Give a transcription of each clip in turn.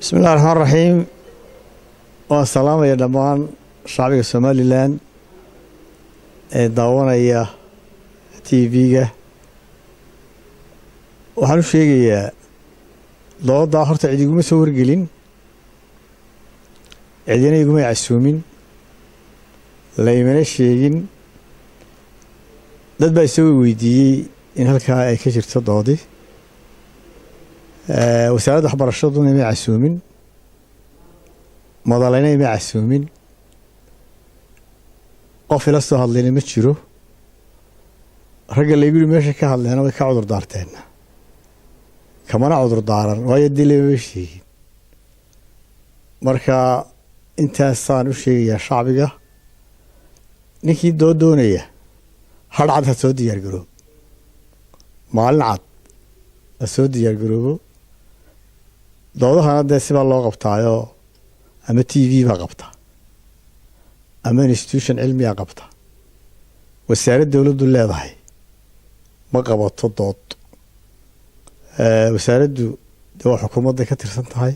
بسم الله الرحمن الرحيم والسلام يا دمان شعبي الصومالي لان داوانا يا تي فيجا waxaan u sheegayaa dooda horta cid iguma soo wargelin cidina iguma casuumin la imana sheegin dad baa soo weydiiyay in halka ay ka jirto doodi wasaaradda waxbarashaduna ma casuumin madalayna ma casuumin qof ila soo hadlayna ma jiro ragga la yiri meesha ka hadlayna way ka cudur daarteen kamana cudur daaran way dilay sheegin marka intaasaan u sheegayaa shacbiga ninkii doonaya har cad ha soo diyaar garoobo maalin cad ha soo diyaar garoobo doodahana dee sibaa loo qabtaayo ama TV baa qabta ama institution cilmiya qabta wasaaradda dawladdu leedahay ma qabato dood wasaaraddu waa xukuumadda ka tirsan tahay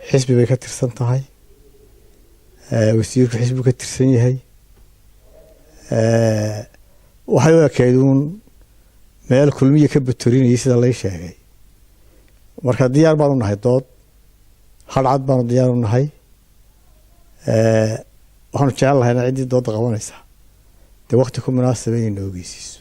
xisbi bay ka tirsan tahay wasiirku xisbi ka tirsan yahay waxay u ekayduun meel kulmiye ka batorinayay sida la sheegay marka diyaar baan u nahay dood hadcad baan diyaar u nahay waxaan jecel lahayn cidii dood qabanaysa de waqti ku munaasab inay noo geysiiso